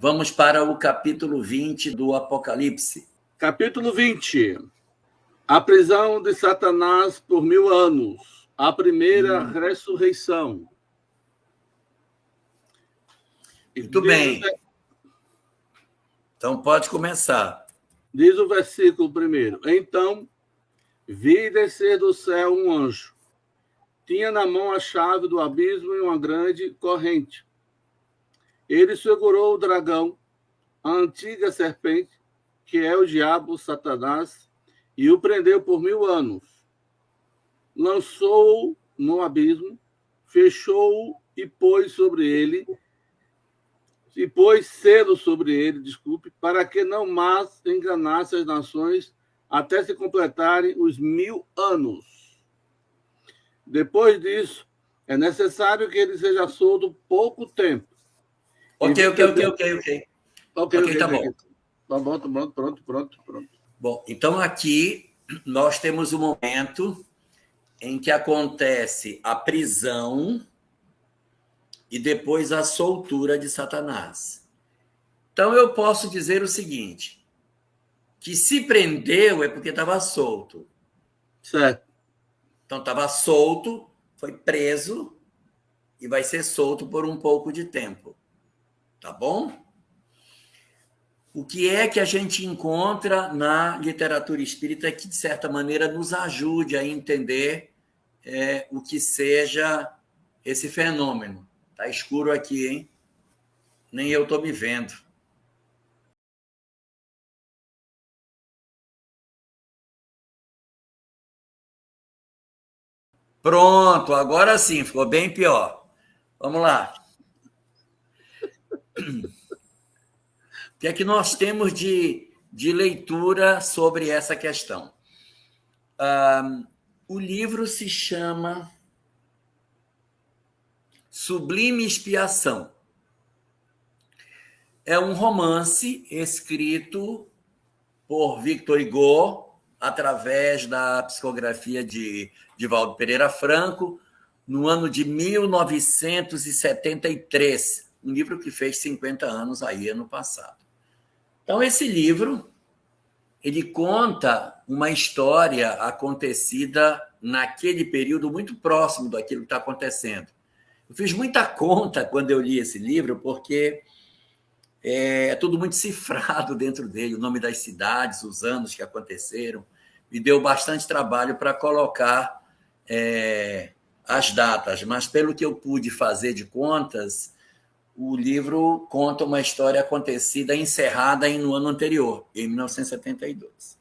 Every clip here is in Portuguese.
Vamos para o capítulo 20 do Apocalipse. Capítulo 20. A prisão de Satanás por 1000 anos. A primeira ressurreição. Muito bem. Então, pode começar. Diz o versículo primeiro. Então, vi descer do céu um anjo. Tinha na mão a chave do abismo e uma grande corrente. Ele segurou o dragão, a antiga serpente, que é o diabo, Satanás, e o prendeu por 1000 anos. Lançou-o no abismo, fechou-o e pôs selo sobre ele, para que não mais enganasse as nações até se completarem os 1000 anos. Depois disso, é necessário que ele seja solto pouco tempo. Ok, tá bom. Pronto. Bom, então aqui nós temos um momento em que acontece a prisão e depois a soltura de Satanás. Então eu posso dizer o seguinte, que se prendeu é porque estava solto. Certo. Então estava solto, foi preso e vai ser solto por um pouco de tempo. Tá bom? O que é que a gente encontra na literatura espírita que, de certa maneira, nos ajude a entender o que seja esse fenômeno? Tá escuro aqui, hein? Nem eu estou me vendo. Pronto, agora sim, ficou bem pior. Vamos lá. O que é que nós temos de leitura sobre essa questão? O livro se chama Sublime Expiação. É um romance escrito por Victor Hugo, através da psicografia de Divaldo Pereira Franco, no ano de 1973, um livro que fez 50 anos aí ano passado. Então, esse livro, ele conta uma história acontecida naquele período muito próximo daquilo que está acontecendo. Eu fiz muita conta quando eu li esse livro, porque é tudo muito cifrado dentro dele, o nome das cidades, os anos que aconteceram. Me deu bastante trabalho para colocar as datas, mas pelo que eu pude fazer de contas, o livro conta uma história acontecida, encerrada no ano anterior, em 1972.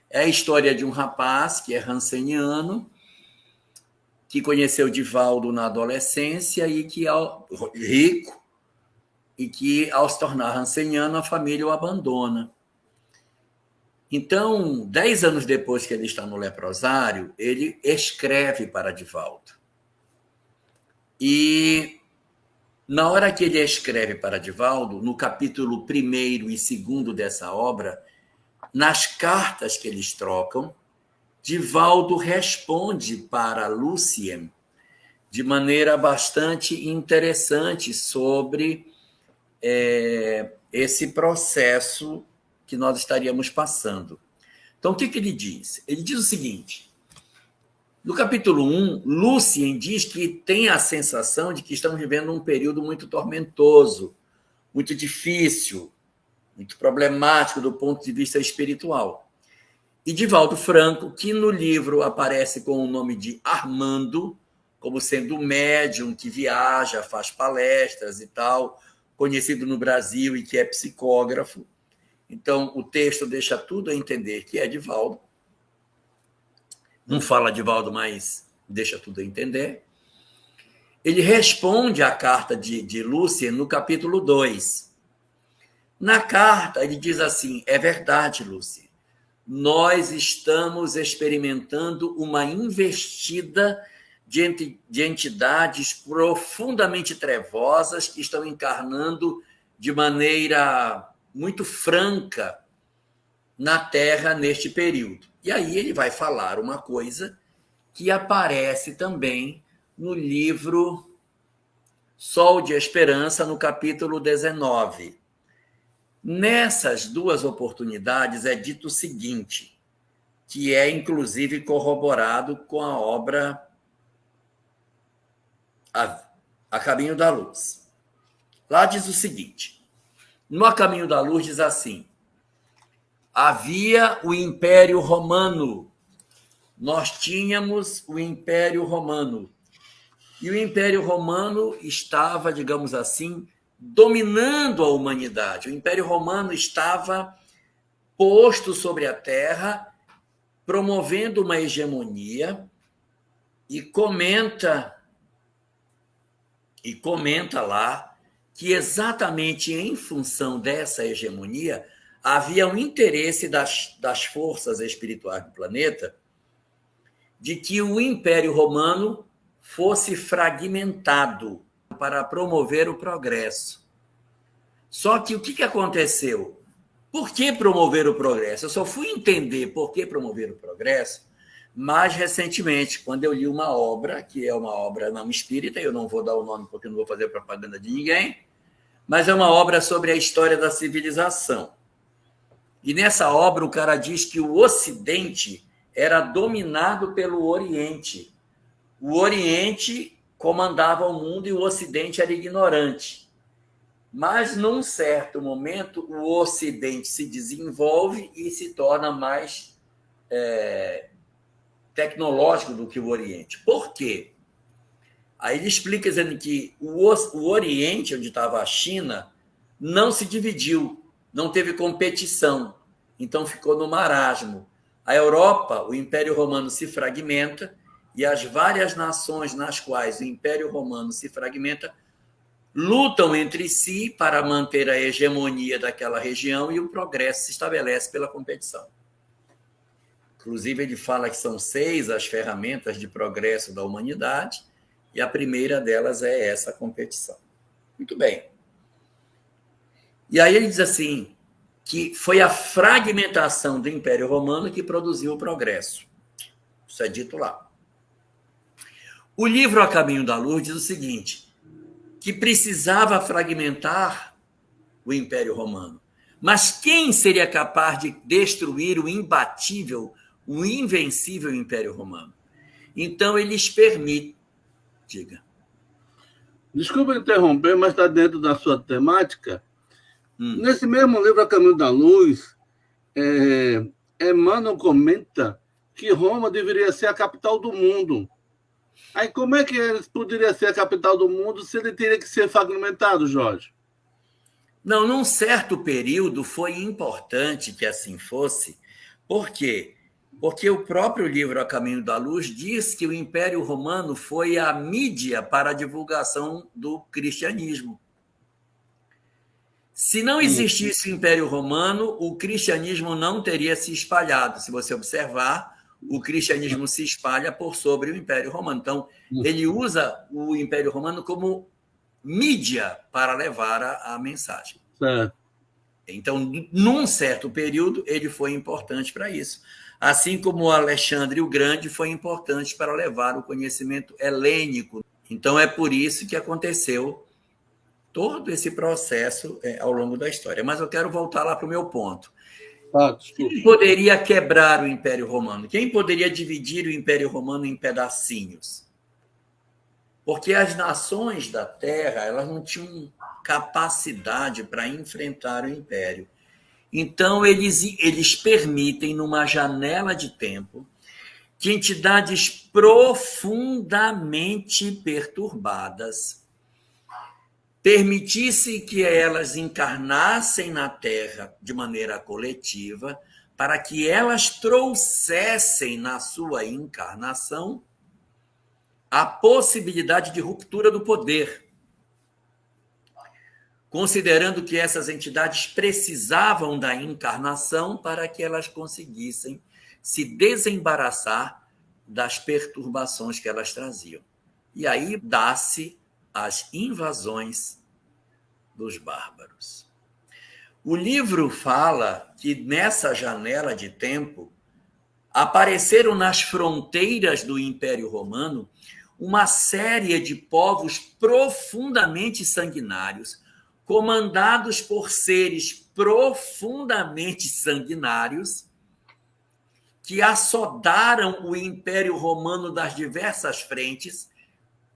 É a história de um rapaz que é ranceniano, que conheceu Divaldo na adolescência e que, rico, e que, ao se tornar ranceniano, a família o abandona. Então, 10 anos depois que ele está no leprosário, ele escreve para Divaldo. E, na hora que ele escreve para Divaldo, no capítulo 1º e 2º dessa obra, nas cartas que eles trocam, Divaldo responde para Lucien de maneira bastante interessante sobre esse processo que nós estaríamos passando. Então, o que ele diz? Ele diz o seguinte, no capítulo 1, Lucien diz que tem a sensação de que estamos vivendo um período muito tormentoso, muito difícil, muito problemático do ponto de vista espiritual. E Divaldo Franco, que no livro aparece com o nome de Armando, como sendo um médium que viaja, faz palestras e tal, conhecido no Brasil e que é psicógrafo. Então, o texto deixa tudo a entender que é Divaldo. Não fala Divaldo, mas deixa tudo a entender. Ele responde à carta de Lucien no capítulo 2. Na carta, ele diz assim, é verdade, Lucien, nós estamos experimentando uma investida de entidades profundamente trevosas que estão encarnando de maneira muito franca na Terra neste período. E aí ele vai falar uma coisa que aparece também no livro Sol de Esperança, no capítulo 19. Nessas duas oportunidades é dito o seguinte, que é inclusive corroborado com a obra A Caminho da Luz. Lá diz o seguinte, no A Caminho da Luz diz assim, havia o Império Romano, nós tínhamos o Império Romano, e o Império Romano estava, digamos assim, dominando a humanidade. O Império Romano estava posto sobre a terra, promovendo uma hegemonia, e comenta lá que exatamente em função dessa hegemonia havia um interesse das forças espirituais do planeta de que o Império Romano fosse fragmentado para promover o progresso. Só que o que aconteceu? Por que promover o progresso? Eu só fui entender por que promover o progresso mais recentemente, quando eu li uma obra, que é uma obra não espírita, eu não vou dar o nome porque não vou fazer propaganda de ninguém, mas é uma obra sobre a história da civilização. E nessa obra o cara diz que o Ocidente era dominado pelo Oriente. O Oriente comandava o mundo e o Ocidente era ignorante. Mas, num certo momento, o Ocidente se desenvolve e se torna mais tecnológico do que o Oriente. Por quê? Aí ele explica dizendo que o Oriente, onde estava a China, não se dividiu, não teve competição, então ficou no marasmo. A Europa, o Império Romano se fragmenta e as várias nações nas quais o Império Romano se fragmenta lutam entre si para manter a hegemonia daquela região e o progresso se estabelece pela competição. Inclusive, ele fala que são 6 as ferramentas de progresso da humanidade e a primeira delas é essa competição. Muito bem. E aí ele diz assim, que foi a fragmentação do Império Romano que produziu o progresso. Isso é dito lá. O livro A Caminho da Luz diz o seguinte, que precisava fragmentar o Império Romano. Mas quem seria capaz de destruir o imbatível, o invencível Império Romano? Então, eles permitem... Diga. Desculpa interromper, mas está dentro da sua temática. Nesse mesmo livro, A Caminho da Luz, Emmanuel comenta que Roma deveria ser a capital do mundo. Aí como é que ele poderia ser a capital do mundo se ele teria que ser fragmentado, Jorge? Não, num certo período foi importante que assim fosse. Por quê? Porque o próprio livro A Caminho da Luz diz que o Império Romano foi a mídia para a divulgação do cristianismo. Se não existisse o Império Romano, o cristianismo não teria se espalhado. Se você observar, o cristianismo se espalha por sobre o Império Romano. Então, ele usa o Império Romano como mídia para levar a mensagem. Certo. Então, num certo período, ele foi importante para isso. Assim como o Alexandre o Grande foi importante para levar o conhecimento helênico. Então, é por isso que aconteceu todo esse processo ao longo da história. Mas eu quero voltar lá para o meu ponto. Quem poderia quebrar o Império Romano? Quem poderia dividir o Império Romano em pedacinhos? Porque as nações da Terra elas não tinham capacidade para enfrentar o Império. Então, eles permitem, numa janela de tempo, que entidades profundamente perturbadas permitisse que elas encarnassem na Terra de maneira coletiva, para que elas trouxessem na sua encarnação a possibilidade de ruptura do poder, considerando que essas entidades precisavam da encarnação para que elas conseguissem se desembaraçar das perturbações que elas traziam. E aí dá-se as invasões dos bárbaros. O livro fala que nessa janela de tempo apareceram nas fronteiras do Império Romano uma série de povos profundamente sanguinários, comandados por seres profundamente sanguinários, que assodaram o Império Romano das diversas frentes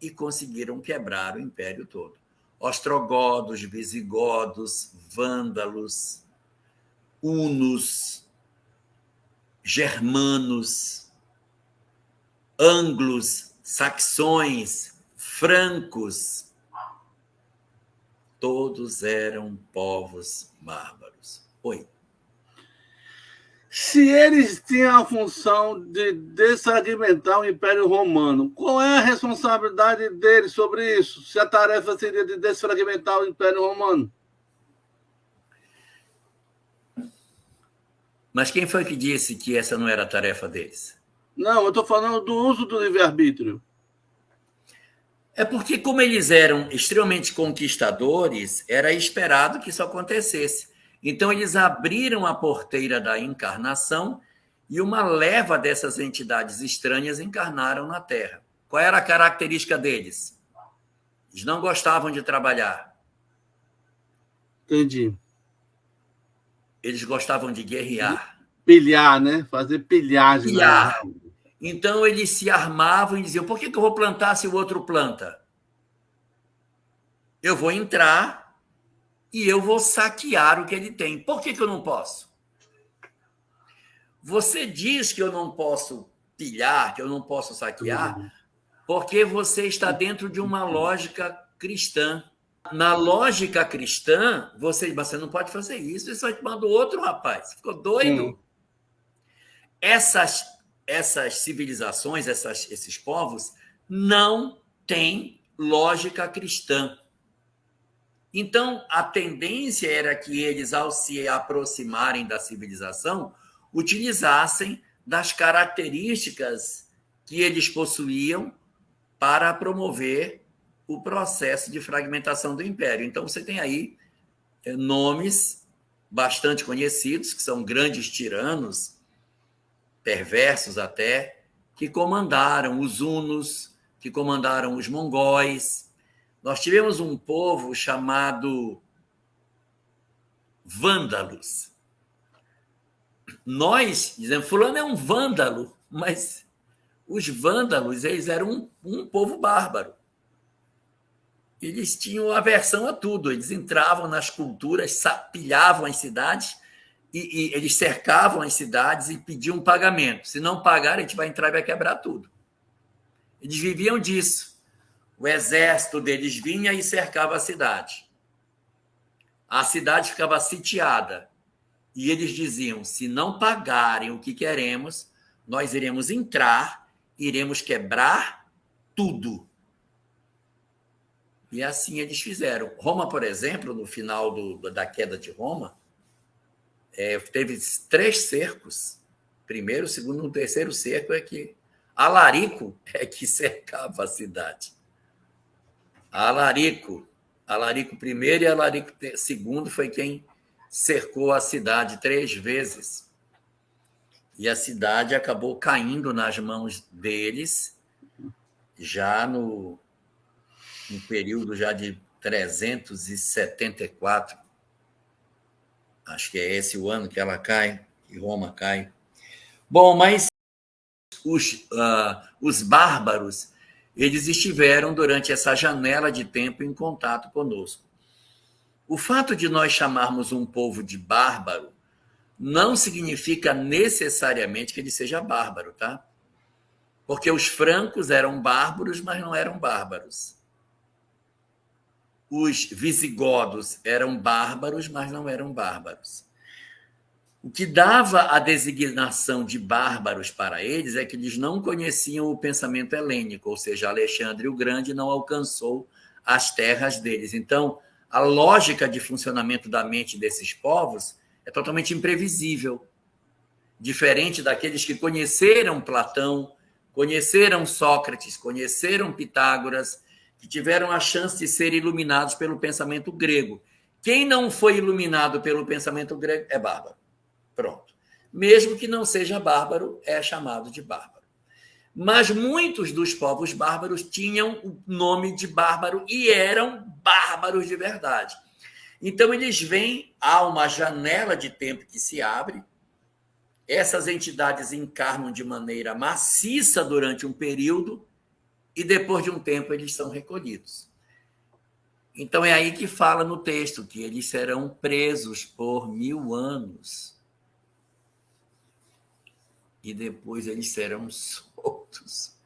e conseguiram quebrar o império todo. Ostrogodos, visigodos, vândalos, hunos, germanos, anglos, saxões, francos, todos eram povos bárbaros. Oi. Se eles tinham a função de desfragmentar o Império Romano, qual é a responsabilidade deles sobre isso? Se a tarefa seria de desfragmentar o Império Romano? Mas quem foi que disse que essa não era a tarefa deles? Não, eu estou falando do uso do livre-arbítrio. É porque, como eles eram extremamente conquistadores, era esperado que isso acontecesse. Então, eles abriram a porteira da encarnação e uma leva dessas entidades estranhas encarnaram na Terra. Qual era a característica deles? Eles não gostavam de trabalhar. Entendi. Eles gostavam de guerrear. Pilhar, né? Fazer pilhagem. Pilhar. Então, eles se armavam e diziam, por que eu vou plantar se o outro planta? Eu vou entrar e eu vou saquear o que ele tem. Por que eu não posso? Você diz que eu não posso pilhar, que eu não posso saquear, porque você está dentro de uma lógica cristã. Na lógica cristã, você não pode fazer isso, você vai te mandar outro rapaz. Você ficou doido? Essas civilizações, esses povos, não têm lógica cristã. Então, a tendência era que eles, ao se aproximarem da civilização, utilizassem das características que eles possuíam para promover o processo de fragmentação do império. Então, você tem aí nomes bastante conhecidos, que são grandes tiranos, perversos até, que comandaram os hunos, que comandaram os mongóis. Nós tivemos um povo chamado vândalos. Nós dizemos, fulano é um vândalo, mas os vândalos, eles eram um povo bárbaro. Eles tinham aversão a tudo, eles entravam nas culturas, pilhavam as cidades, e eles cercavam as cidades e pediam pagamento. Se não pagar, a gente vai entrar e vai quebrar tudo. Eles viviam disso. O exército deles vinha e cercava a cidade. A cidade ficava sitiada. E eles diziam, se não pagarem o que queremos, nós iremos entrar, iremos quebrar tudo. E assim eles fizeram. Roma, por exemplo, no final da queda de Roma, teve 3 cercos. Primeiro, segundo, o terceiro cerco é que Alarico é que cercava a cidade. Alarico I e Alarico II foi quem cercou a cidade 3 vezes. E a cidade acabou caindo nas mãos deles já no período já de 374. Acho que é esse o ano que ela cai, que Roma cai. Bom, mas os bárbaros, eles estiveram durante essa janela de tempo em contato conosco. O fato de nós chamarmos um povo de bárbaro não significa necessariamente que ele seja bárbaro, tá? Porque os francos eram bárbaros, mas não eram bárbaros. Os visigodos eram bárbaros, mas não eram bárbaros. O que dava a designação de bárbaros para eles é que eles não conheciam o pensamento helênico, ou seja, Alexandre o Grande não alcançou as terras deles. Então, a lógica de funcionamento da mente desses povos é totalmente imprevisível, diferente daqueles que conheceram Platão, conheceram Sócrates, conheceram Pitágoras, que tiveram a chance de ser iluminados pelo pensamento grego. Quem não foi iluminado pelo pensamento grego é bárbaro. Pronto. Mesmo que não seja bárbaro, é chamado de bárbaro. Mas muitos dos povos bárbaros tinham o nome de bárbaro e eram bárbaros de verdade. Então, eles veem, há uma janela de tempo que se abre, essas entidades encarnam de maneira maciça durante um período e, depois de um tempo, eles são recolhidos. Então, é aí que fala no texto que eles serão presos por 1000 anos e depois eles serão soltos.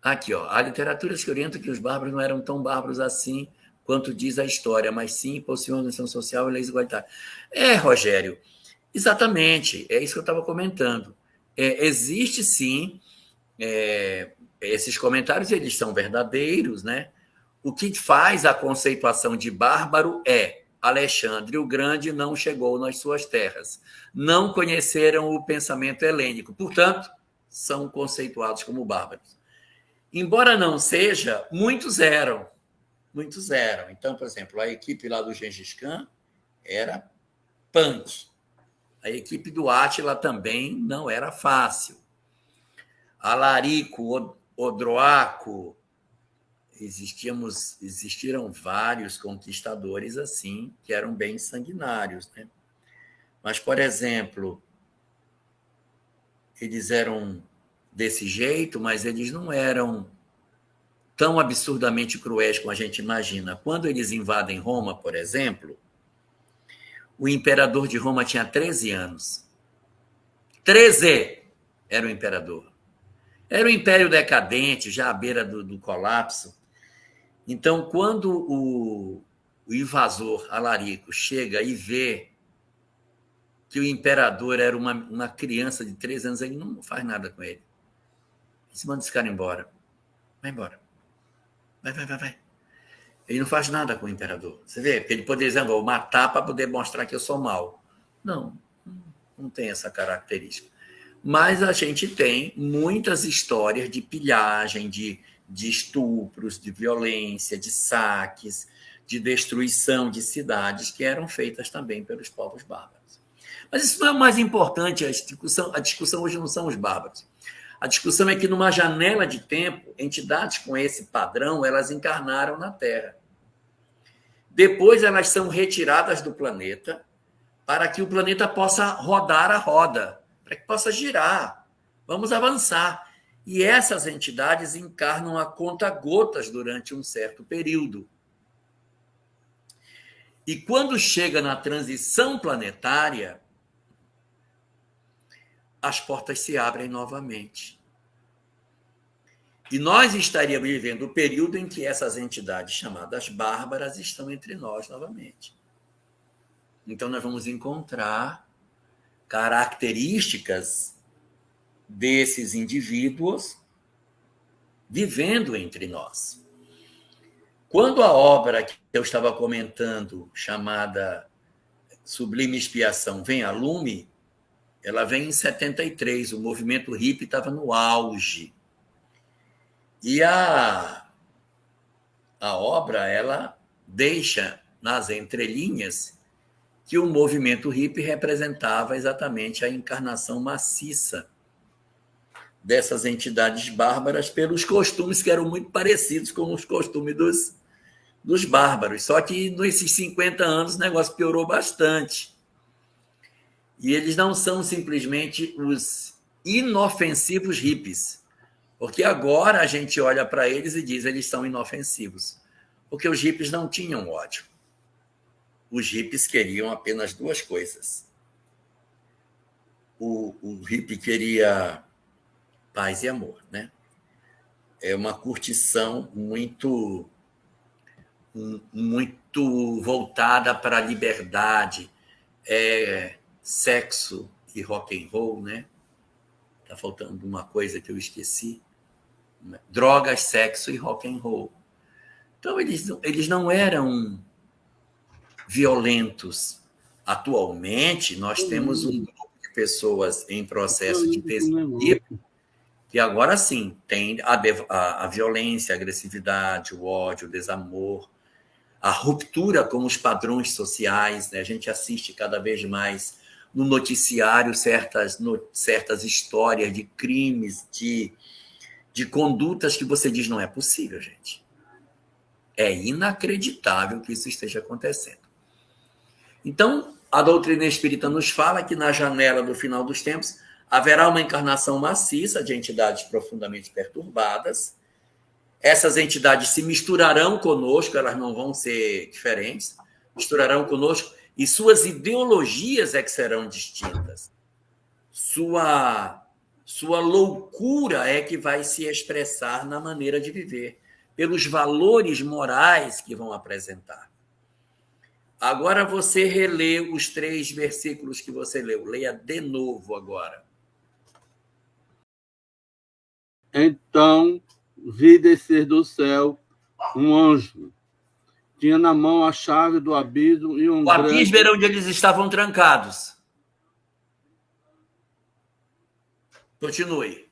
Aqui, ó, há literaturas que orientam que os bárbaros não eram tão bárbaros assim quanto diz a história, mas sim possuíam organização social e leis igualitárias. Rogério, exatamente, é isso que eu estava comentando. Existe, sim, esses comentários, eles são verdadeiros, né? O que faz a conceituação de bárbaro é Alexandre o Grande não chegou nas suas terras, não conheceram o pensamento helênico, portanto, são conceituados como bárbaros. Embora não seja, muitos eram. Então, por exemplo, a equipe lá do Gengis Khan era punk. A equipe do Átila também não era fácil. Alarico, Odroaco, existiram vários conquistadores assim, que eram bem sanguinários, né? Mas, por exemplo, eles eram desse jeito, mas eles não eram tão absurdamente cruéis como a gente imagina. Quando eles invadem Roma, por exemplo, o imperador de Roma tinha 13 anos. 13 era o imperador. Era um império decadente, já à beira do colapso. Então, quando o invasor Alarico chega e vê que o imperador era uma criança de 13 anos, ele não faz nada com ele. Ele se manda esse cara embora. Vai embora. Vai. Ele não faz nada com o imperador. Você vê? Porque ele poderia dizer, vou matar para poder mostrar que eu sou mau. Não tem essa característica. Mas a gente tem muitas histórias de pilhagem, de estupros, de violência, de saques, de destruição de cidades que eram feitas também pelos povos bárbaros. Mas isso não é o mais importante. A discussão hoje não são os bárbaros. A discussão é que, numa janela de tempo, entidades com esse padrão, elas encarnaram na Terra. Depois, elas são retiradas do planeta para que o planeta possa rodar a roda, para que possa girar. Vamos avançar. E essas entidades encarnam a conta-gotas durante um certo período. E quando chega na transição planetária, as portas se abrem novamente. E nós estaríamos vivendo o período em que essas entidades chamadas bárbaras estão entre nós novamente. Então, nós vamos encontrar características desses indivíduos vivendo entre nós. Quando a obra que eu estava comentando, chamada Sublime Expiação, vem a lume, ela vem em 73, o movimento hippie estava no auge. E a obra, ela deixa nas entrelinhas que o movimento hippie representava exatamente a encarnação maciça dessas entidades bárbaras pelos costumes que eram muito parecidos com os costumes dos bárbaros. Só que nesses 50 anos o negócio piorou bastante. E eles não são simplesmente os inofensivos hippies, porque agora a gente olha para eles e diz eles são inofensivos, porque os hippies não tinham ódio. Os hippies queriam apenas duas coisas. O hippie queria paz e amor, né? É uma curtição muito voltada para a liberdade, sexo e rock and roll, né? Tá faltando uma coisa que eu esqueci. Drogas, sexo e rock and roll. Então, eles não eram violentos. Atualmente, nós temos um grupo de pessoas em processo de pesquisa que agora sim tem a violência, a agressividade, o ódio, o desamor, a ruptura com os padrões sociais, né? A gente assiste cada vez mais no noticiário certas histórias de crimes, de condutas que você diz, não é possível, gente. É inacreditável que isso esteja acontecendo. Então, a doutrina espírita nos fala que na janela do final dos tempos haverá uma encarnação maciça de entidades profundamente perturbadas. Essas entidades se misturarão conosco, elas não vão ser diferentes, misturarão conosco, e suas ideologias é que serão distintas. Sua loucura é que vai se expressar na maneira de viver, pelos valores morais que vão apresentar. Agora você relê os 3 versículos que você leu. Leia de novo agora. Então vi descer do céu um anjo. Tinha na mão a chave do abismo e um o abismo era onde eles estavam trancados. Continue.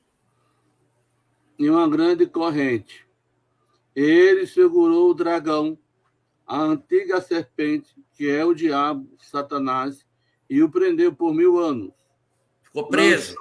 E uma grande corrente. Ele segurou o dragão, a antiga serpente, que é o diabo, Satanás, e o prendeu por 1000 anos. Ficou preso.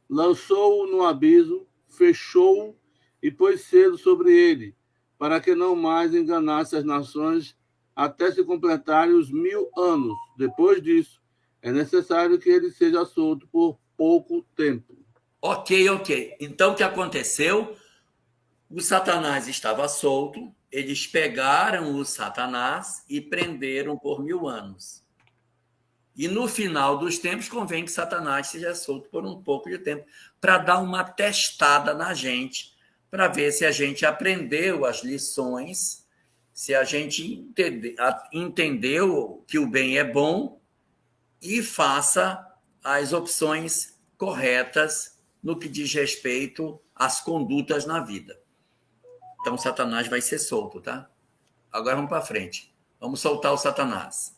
Lançou-o no abismo, fechou-o e pôs selo sobre ele, para que não mais enganasse as nações até se completarem os 1000 anos. Depois disso, é necessário que ele seja solto por pouco tempo. Ok. Então, o que aconteceu? O Satanás estava solto, eles pegaram o Satanás e prenderam por 1000 anos. E no final dos tempos, convém que Satanás seja solto por um pouco de tempo, para dar uma testada na gente, para ver se a gente aprendeu as lições, se a gente entendeu que o bem é bom e faça as opções corretas no que diz respeito às condutas na vida. Então, Satanás vai ser solto, tá? Agora vamos para frente. Vamos soltar o Satanás.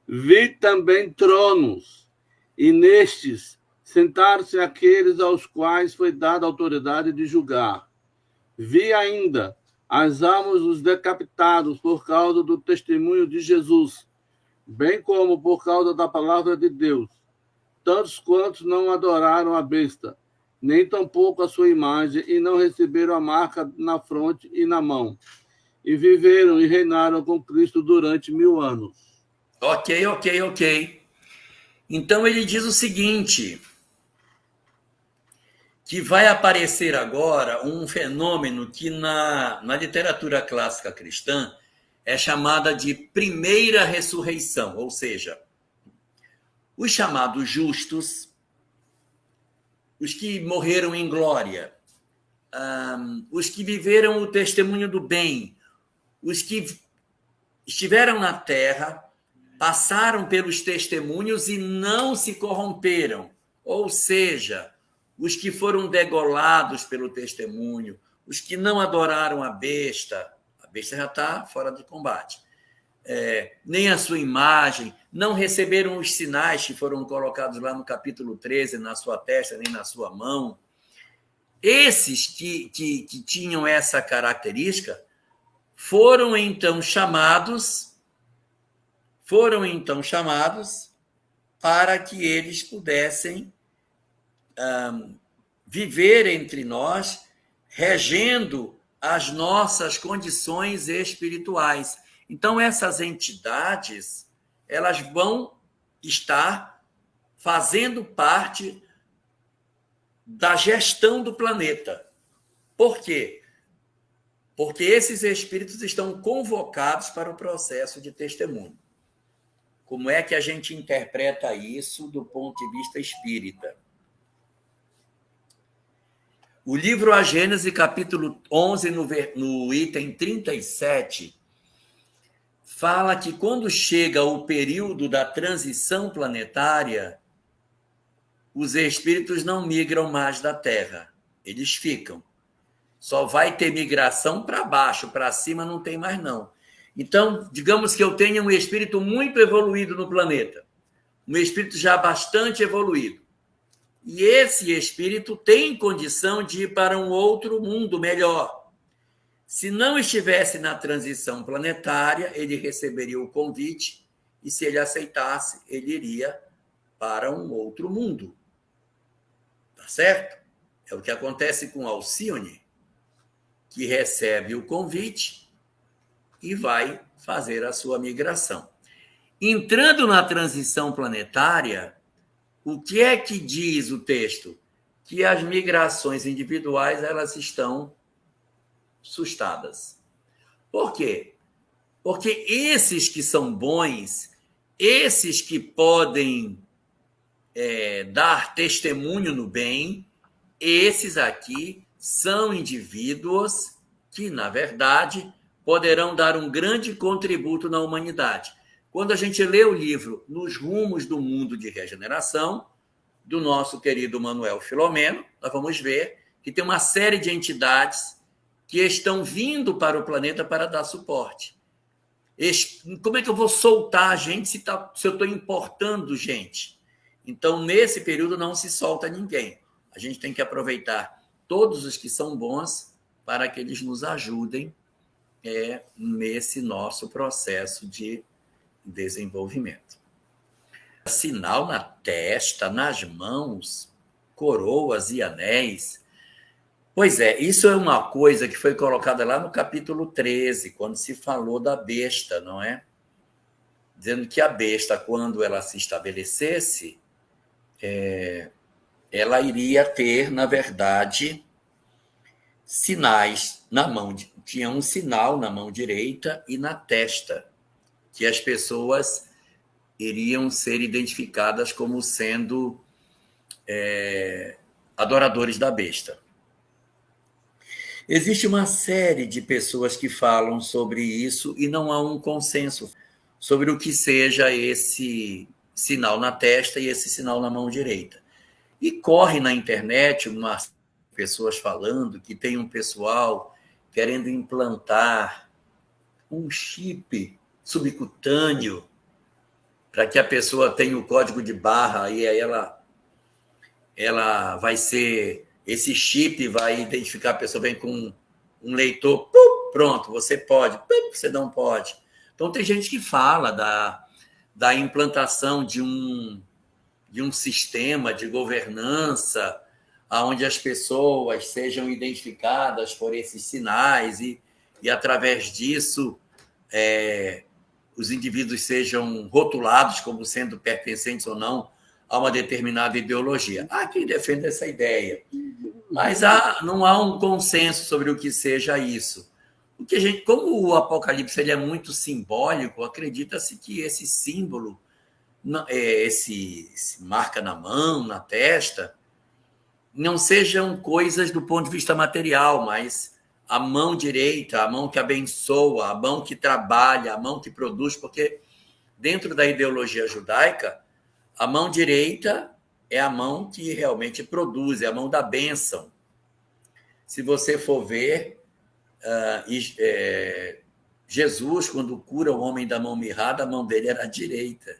Vi também tronos, e nestes sentaram-se aqueles aos quais foi dada a autoridade de julgar. Vi ainda as almas dos decapitados por causa do testemunho de Jesus, bem como por causa da palavra de Deus, tantos quantos não adoraram a besta, nem tampouco a sua imagem, e não receberam a marca na fronte e na mão, e viveram e reinaram com Cristo durante 1000 anos. Ok. Então ele diz o seguinte, que vai aparecer agora um fenômeno que na literatura clássica cristã é chamada de primeira ressurreição, ou seja, os chamados justos, os que morreram em glória, os que viveram o testemunho do bem, os que estiveram na terra, passaram pelos testemunhos e não se corromperam. Ou seja, os que foram degolados pelo testemunho, os que não adoraram a besta já está fora de combate, nem a sua imagem, não receberam os sinais que foram colocados lá no capítulo 13, na sua testa, nem na sua mão. Esses que tinham essa característica foram então chamados para que eles pudessem viver entre nós, regendo as nossas condições espirituais. Então, essas entidades, elas vão estar fazendo parte da gestão do planeta. Por quê? Porque esses espíritos estão convocados para o processo de testemunho. Como é que a gente interpreta isso do ponto de vista espírita? O livro A Gênese, capítulo 11, no item 37, fala que quando chega o período da transição planetária, os espíritos não migram mais da Terra, eles ficam. Só vai ter migração para baixo, para cima não tem mais não. Então, digamos que eu tenha um espírito muito evoluído no planeta, um espírito já bastante evoluído. E esse espírito tem condição de ir para um outro mundo melhor. Se não estivesse na transição planetária, ele receberia o convite e, se ele aceitasse, ele iria para um outro mundo. Tá certo? É o que acontece com Alcione, que recebe o convite e vai fazer a sua migração. Entrando na transição planetária, o que é que diz o texto? Que as migrações individuais elas estão sustadas. Por quê? Porque esses que são bons, esses que podem dar testemunho no bem, esses aqui são indivíduos que, na verdade, poderão dar um grande contributo na humanidade. Quando a gente lê o livro Nos Rumos do Mundo de Regeneração, do nosso querido Manuel Filomeno, nós vamos ver que tem uma série de entidades que estão vindo para o planeta para dar suporte. Como é que eu vou soltar a gente se eu estou importando gente? Então, nesse período, não se solta ninguém. A gente tem que aproveitar todos os que são bons para que eles nos ajudem nesse nosso processo de desenvolvimento. Sinal na testa, nas mãos, coroas e anéis. Pois é, isso é uma coisa que foi colocada lá no capítulo 13, quando se falou da besta, não é? Dizendo que a besta, quando ela se estabelecesse, ela iria ter, na verdade, sinais na mão. Tinha um sinal na mão direita e na testa, que as pessoas iriam ser identificadas como sendo adoradores da besta. Existe uma série de pessoas que falam sobre isso e não há um consenso sobre o que seja esse sinal na testa e esse sinal na mão direita. E corre na internet umas pessoas falando que tem um pessoal querendo implantar um chip subcutâneo para que a pessoa tenha o código de barra e aí ela vai ser... Esse chip vai identificar a pessoa, vem com um leitor, pronto, você pode, você não pode. Então, tem gente que fala da implantação de um sistema de governança onde as pessoas sejam identificadas por esses sinais e através disso, os indivíduos sejam rotulados como sendo pertencentes ou não a uma determinada ideologia. Há quem defenda essa ideia, mas não há um consenso sobre o que seja isso. Porque como o Apocalipse ele é muito simbólico, acredita-se que esse símbolo, esse marca na mão, na testa, não sejam coisas do ponto de vista material, mas a mão direita, a mão que abençoa, a mão que trabalha, a mão que produz, porque dentro da ideologia judaica, a mão direita é a mão que realmente produz, é a mão da bênção. Se você for ver, Jesus, quando cura o homem da mão mirrada, a mão dele era a direita.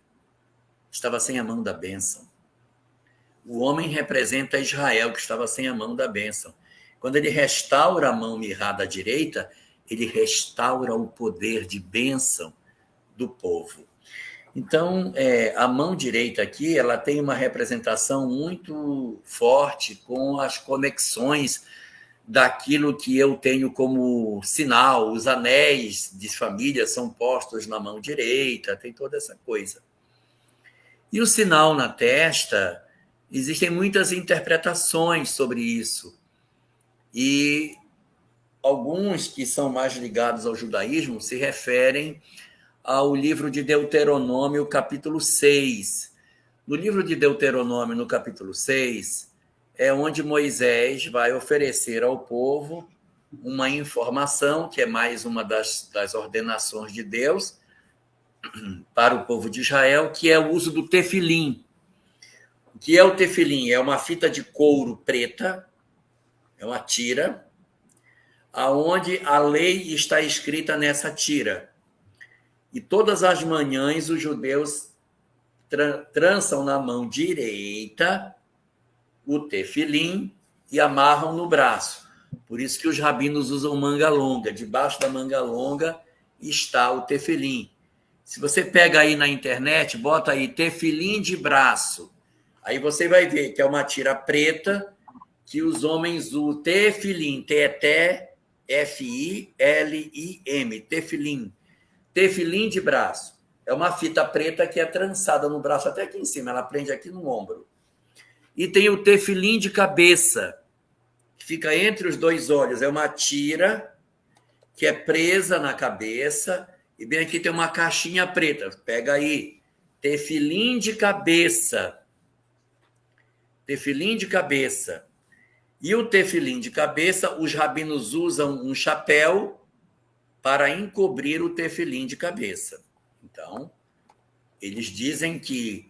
Estava sem a mão da bênção. O homem representa Israel, que estava sem a mão da bênção. Quando ele restaura a mão mirrada à direita, ele restaura o poder de bênção do povo. Então, a mão direita aqui, ela tem uma representação muito forte com as conexões daquilo que eu tenho como sinal. Os anéis de família são postos na mão direita, tem toda essa coisa. E o sinal na testa, existem muitas interpretações sobre isso. E alguns que são mais ligados ao judaísmo se referem ao livro de Deuteronômio, capítulo 6. No livro de Deuteronômio, no capítulo 6, é onde Moisés vai oferecer ao povo uma informação, que é mais uma das ordenações de Deus para o povo de Israel, que é o uso do tefilim. O que é o tefilim? É uma fita de couro preta, é uma tira, aonde a lei está escrita nessa tira. E todas as manhãs os judeus trançam na mão direita o tefilim e amarram no braço. Por isso que os rabinos usam manga longa. Debaixo da manga longa está o tefilim. Se você pega aí na internet, bota aí tefilim de braço. Aí você vai ver que é uma tira preta que os homens usam. Tefilim, T-E-T-F-I-L-I-M, tefilim. Tefilim de braço. É uma fita preta que é trançada no braço, até aqui em cima, ela prende aqui no ombro. E tem o tefilim de cabeça, que fica entre os dois olhos. É uma tira que é presa na cabeça, e bem aqui tem uma caixinha preta. Pega aí, tefilim de cabeça. Tefilim de cabeça. E o tefilim de cabeça, os rabinos usam um chapéu para encobrir o tefilim de cabeça. Então, eles dizem que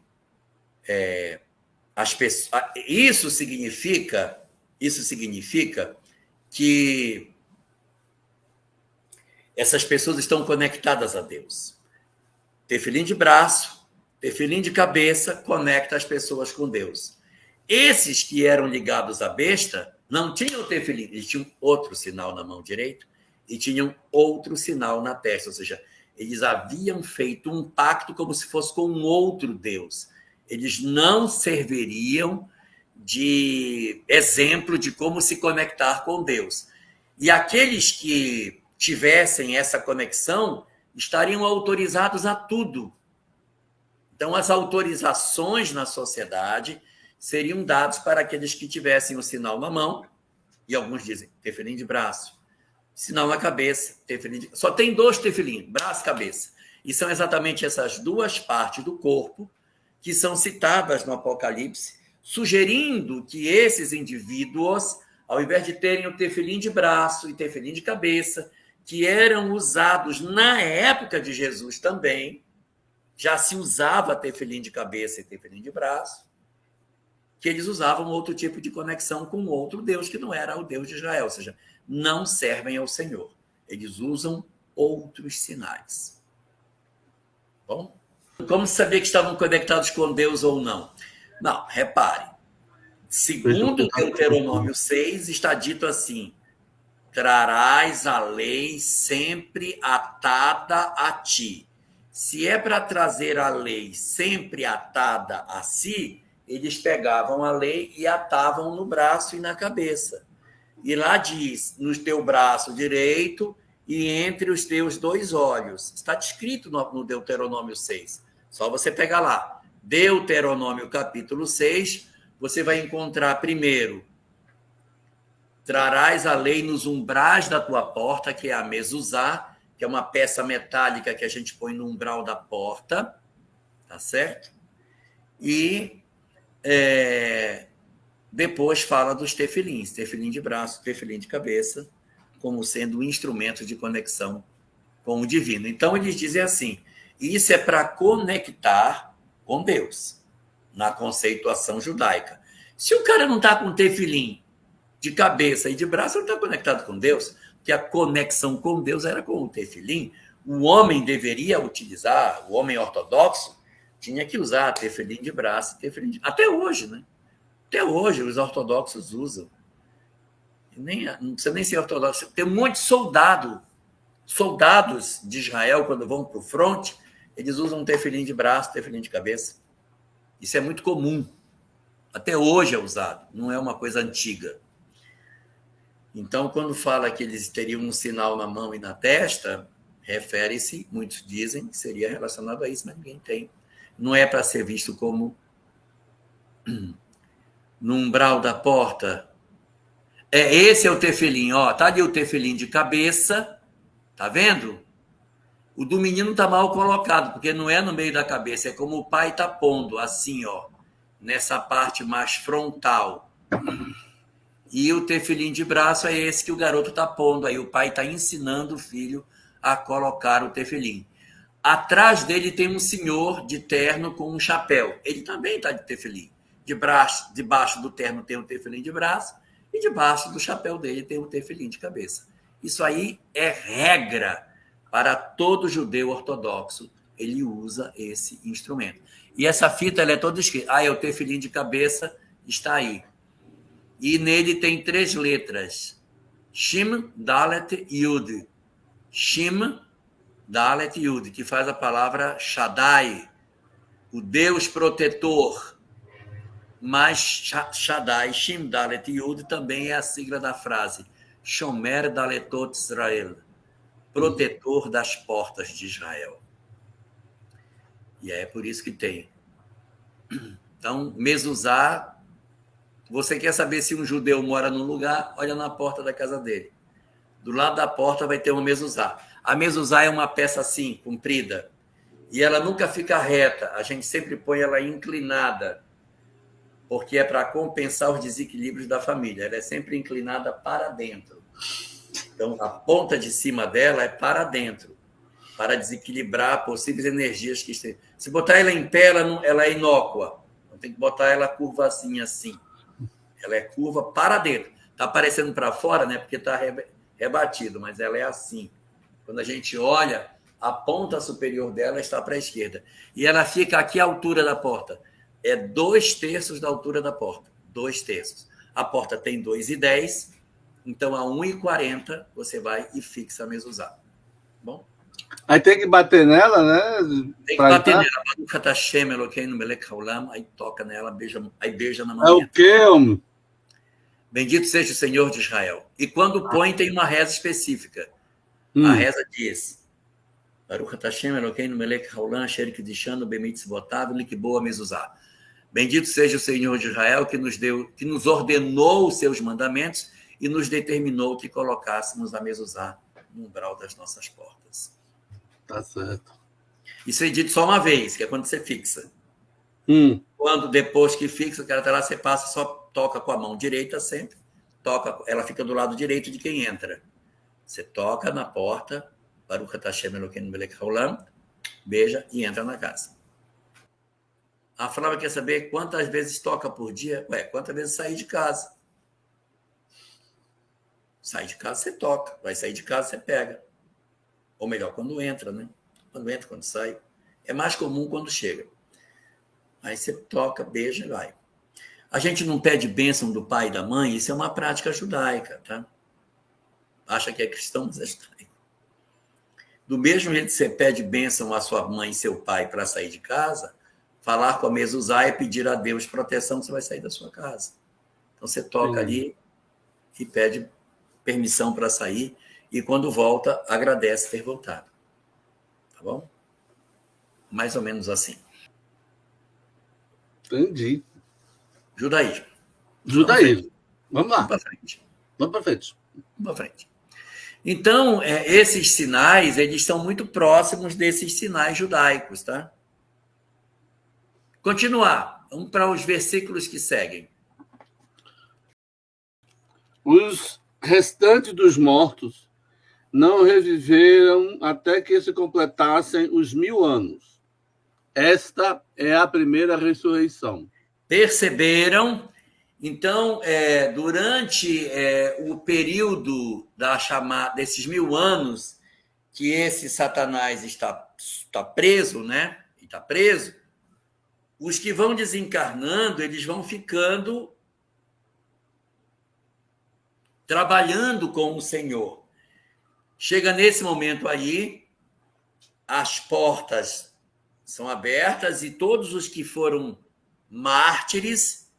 as pessoas, isso significa que essas pessoas estão conectadas a Deus. Tefilim de braço, tefilim de cabeça conecta as pessoas com Deus. Esses que eram ligados à besta não tinham tefilim, eles tinham outro sinal na mão direita e tinham outro sinal na testa, ou seja, eles haviam feito um pacto como se fosse com um outro Deus. Eles não serviriam de exemplo de como se conectar com Deus. E aqueles que tivessem essa conexão estariam autorizados a tudo. Então, as autorizações na sociedade seriam dadas para aqueles que tivessem o sinal na mão, e alguns dizem tefilim de braço, sinal na cabeça, tefilim de... Só tem 2 tefilim, braço e cabeça. E são exatamente essas 2 partes do corpo que são citadas no Apocalipse, sugerindo que esses indivíduos, ao invés de terem o tefilim de braço e tefilim de cabeça, que eram usados na época de Jesus também, já se usava tefilim de cabeça e tefilim de braço, que eles usavam outro tipo de conexão com outro Deus que não era o Deus de Israel, ou seja, não servem ao Senhor. Eles usam outros sinais. Bom? Como saber que estavam conectados com Deus ou não? Não, repare. Segundo Deuteronômio 6, está dito assim: trarás a lei sempre atada a ti. Se é para trazer a lei sempre atada a si, eles pegavam a lei e atavam no braço e na cabeça. E lá diz, no teu braço direito e entre os teus 2 olhos. Está descrito no Deuteronômio 6. Só você pegar lá. Deuteronômio capítulo 6, você vai encontrar primeiro: trarás a lei nos umbrais da tua porta, que é a mezuzá, que é uma peça metálica que a gente põe no umbral da porta, tá certo? E depois fala dos tefilins, tefilim de braço, tefilim de cabeça, como sendo um instrumento de conexão com o divino. Então, eles dizem assim, isso é para conectar com Deus, na conceituação judaica. Se o cara não está com tefilim de cabeça e de braço, ele não está conectado com Deus, porque a conexão com Deus era com o tefilim. O homem deveria utilizar, o homem ortodoxo tinha que usar tefilim de braço, tefilim de... Até hoje, né? Até hoje os ortodoxos usam. Não precisa nem ser ortodoxo. Tem um monte de soldados de Israel, quando vão para o fronte, eles usam tefilim de braço, tefilim de cabeça. Isso é muito comum. Até hoje é usado, não é uma coisa antiga. Então, quando fala que eles teriam um sinal na mão e na testa, refere-se, muitos dizem, que seria relacionado a isso, mas ninguém tem. Não é para ser visto como no umbral da porta. Esse é o tefilim, ó. Tá ali o tefilim de cabeça, tá vendo? O do menino está mal colocado, porque não é no meio da cabeça, é como o pai está pondo, assim, ó, nessa parte mais frontal. E o tefilim de braço é esse que o garoto está pondo, aí o pai está ensinando o filho a colocar o tefilim. Atrás dele tem um senhor de terno com um chapéu. Ele também está de tefilim. Debaixo do terno tem um tefilim de braço e debaixo do chapéu dele tem um tefilim de cabeça. Isso aí é regra para todo judeu ortodoxo. Ele usa esse instrumento. E essa fita ela é toda escrita. O tefilim de cabeça está aí. E nele tem 3 letras. Shin, Dalet, Yud. Shin, Dalet, Yud, que faz a palavra Shaddai, o Deus protetor. Mas Shaddai, Shin, Dalet, Yud também é a sigla da frase Shomer Daletot Israel, protetor das portas de Israel. E é por isso que tem. Então, Mezuzá, você quer saber se um judeu mora num lugar, olha na porta da casa dele. Do lado da porta vai ter uma Mezuzá. A Mezuzá é uma peça assim, comprida, e ela nunca fica reta, a gente sempre põe ela inclinada, porque é para compensar os desequilíbrios da família. Ela é sempre inclinada para dentro. Então, a ponta de cima dela é para dentro, para desequilibrar possíveis energias que estejam. Se botar ela em pé, ela é inócua. Então, tem que botar ela curvazinha assim. Ela é curva para dentro. Está aparecendo para fora, né? Porque está rebatido, mas ela é assim. Quando a gente olha, a ponta superior dela está para a esquerda. E ela fica aqui à altura da porta. É 2/3 da altura da porta. 2/3. A porta tem 2,10, então a 1,40 você vai e fixa a mezuzá. Bom? Aí tem que bater nela, né? Tem que bater nela. Baruch Hashem Elokeinu melech haolam. Aí toca nela, aí beija na mão. É o quê, homem? Bendito seja o Senhor de Israel. E quando põe, tem uma reza específica. A reza diz: Baruch Hashem Elokeinu melech haolam asher kiddushanu b'mitzvotav likbo mezuzá. Bendito seja o Senhor de Israel que nos ordenou os seus mandamentos e nos determinou que colocássemos a mezuzá no umbral das nossas portas. Tá certo. Isso é dito só uma vez, que é quando você fixa. Quando depois que fixa, o cara tá lá, você passa, só toca com a mão direita sempre. Toca, ela fica do lado direito de quem entra. Você toca na porta, Baruch Hashem Elokeinu melech haolam, beija e entra na casa. A Flávia quer saber quantas vezes toca por dia. Quantas vezes sair de casa? Sai de casa, você toca. Vai sair de casa, você pega. Ou melhor, quando entra, né? Quando entra, quando sai. É mais comum quando chega. Aí você toca, beija e vai. A gente não pede bênção do pai e da mãe, isso é uma prática judaica, tá? Acha que é cristão, mas é judaico. Do mesmo jeito que você pede bênção à sua mãe e seu pai para sair de casa, falar com a mezuzá é pedir a Deus proteção que você vai sair da sua casa. Então você toca ali e pede permissão para sair e quando volta, agradece ter voltado. Tá bom? Mais ou menos assim. Entendi. Judaísmo. Vamos lá. Vamos para frente. Vamos para frente. Vamos para frente. Então, esses sinais, eles estão muito próximos desses sinais judaicos, tá? Continuar. Vamos para os versículos que seguem. Os restantes dos mortos não reviveram até que se completassem os 1000 anos. Esta é a primeira ressurreição. Perceberam? Então, durante o período desses 1000 anos que esse Satanás está preso, né? Está preso. Os que vão desencarnando, eles vão ficando trabalhando com o Senhor. Chega nesse momento aí, as portas são abertas e todos os que foram mártires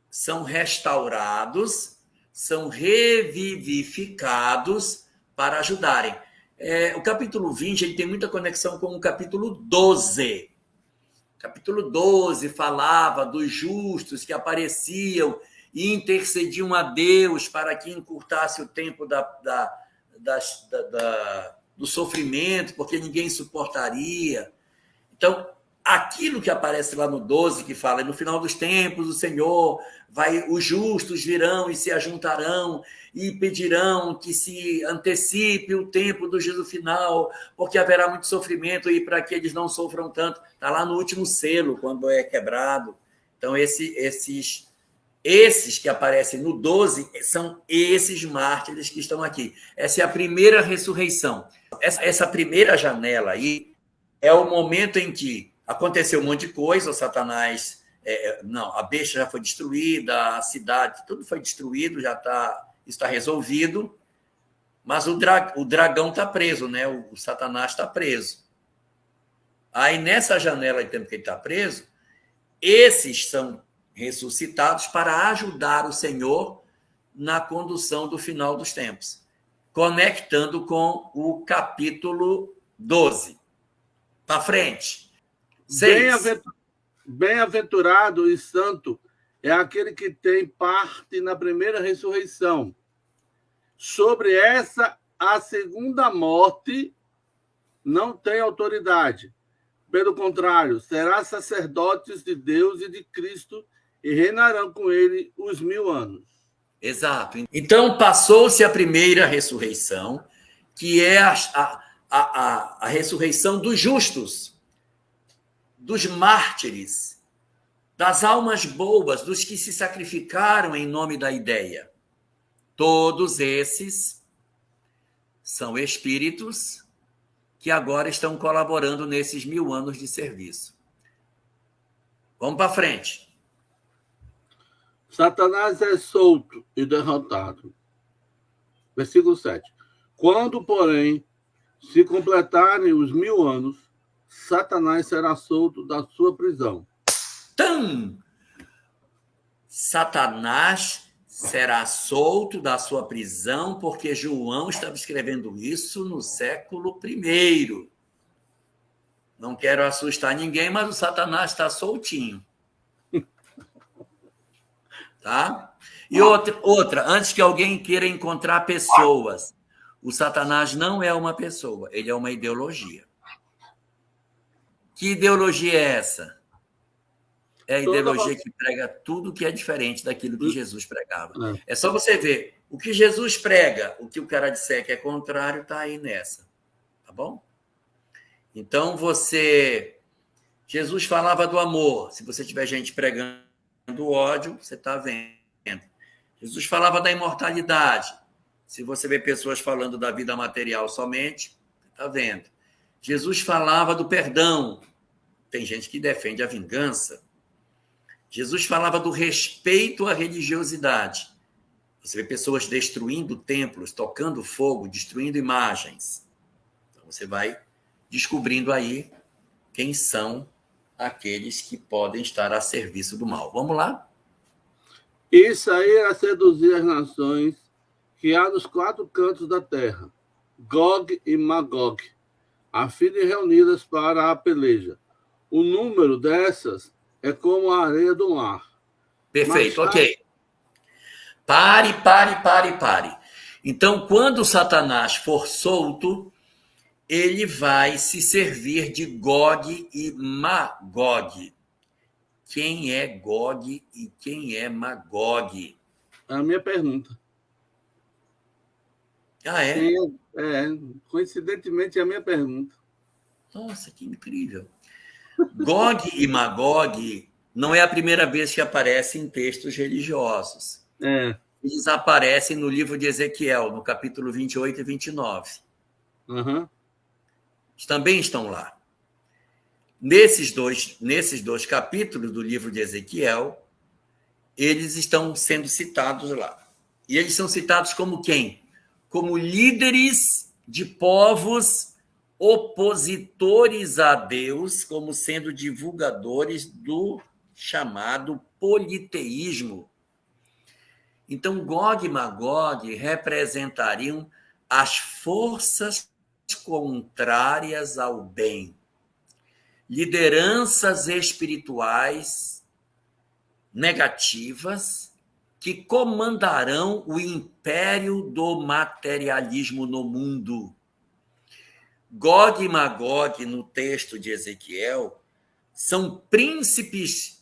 são restaurados, são revivificados para ajudarem. O capítulo 20 ele tem muita conexão com o capítulo 12. Capítulo 12 falava dos justos que apareciam e intercediam a Deus para que encurtasse o tempo do sofrimento, porque ninguém suportaria. Então, aquilo que aparece lá no 12, que fala, no final dos tempos, o Senhor os justos virão e se ajuntarão e pedirão que se antecipe o tempo do juízo final, porque haverá muito sofrimento e para que eles não sofram tanto. Está lá no último selo, quando é quebrado. Então, esses que aparecem no 12 são esses mártires que estão aqui. Essa é a primeira ressurreição. Essa primeira janela aí é o momento em que aconteceu um monte de coisa, o Satanás... a besta já foi destruída, a cidade, tudo foi destruído, já está está resolvido, mas o dragão está preso, né? O Satanás está preso. Aí, nessa janela de tempo que ele está preso, esses são ressuscitados para ajudar o Senhor na condução do final dos tempos, conectando com o capítulo 12. Para frente. 6. Bem-aventurado e santo é aquele que tem parte na primeira ressurreição. Sobre essa, a segunda morte não tem autoridade. Pelo contrário, será sacerdotes de Deus e de Cristo e reinarão com ele os 1000 anos. Exato. Então, passou-se a primeira ressurreição, que é a ressurreição dos justos, dos mártires, das almas boas, dos que se sacrificaram em nome da ideia. Todos esses são espíritos que agora estão colaborando nesses 1000 anos de serviço. Vamos para frente. Satanás é solto e derrotado. Versículo 7. Quando, porém, se completarem os 1000 anos, Satanás será solto da sua prisão. Satanás será solto da sua prisão, porque João estava escrevendo isso no século I. Não quero assustar ninguém, mas o Satanás está soltinho. Tá? E outra, antes que alguém queira encontrar pessoas, o Satanás não é uma pessoa, ele é uma ideologia. Que ideologia é essa? É a ideologia que prega tudo que é diferente daquilo que Jesus pregava. É só você ver. O que Jesus prega, o que o cara disser que é contrário, está aí nessa. Tá bom? Então, Jesus falava do amor. Se você tiver gente pregando o ódio, você está vendo. Jesus falava da imortalidade. Se você vê pessoas falando da vida material somente, você está vendo. Jesus falava do perdão. Tem gente que defende a vingança. Jesus falava do respeito à religiosidade. Você vê pessoas destruindo templos, tocando fogo, destruindo imagens. Então, você vai descobrindo aí quem são aqueles que podem estar a serviço do mal. Vamos lá? E sair a seduzir as nações que há nos 4 cantos da terra, Gog e Magog, a fim de reuni-las para a peleja. O número dessas é como a areia do mar. Perfeito, ok. Pare. Então, quando Satanás for solto, ele vai se servir de Gog e Magog. Quem é Gog e quem é Magog? É a minha pergunta. Ah, é? Coincidentemente é a minha pergunta. Nossa, que incrível. Gog e Magog não é a primeira vez que aparecem em textos religiosos. Eles aparecem no livro de Ezequiel, no capítulo 28 e 29. Uhum. Eles também estão lá. Nesses dois capítulos do livro de Ezequiel, eles estão sendo citados lá. E eles são citados como quem? Como líderes de povos opositores a Deus, como sendo divulgadores do chamado politeísmo. Então, Gog e Magog representariam as forças contrárias ao bem, lideranças espirituais negativas que comandarão o império do materialismo no mundo. Gog e Magog, no texto de Ezequiel, são príncipes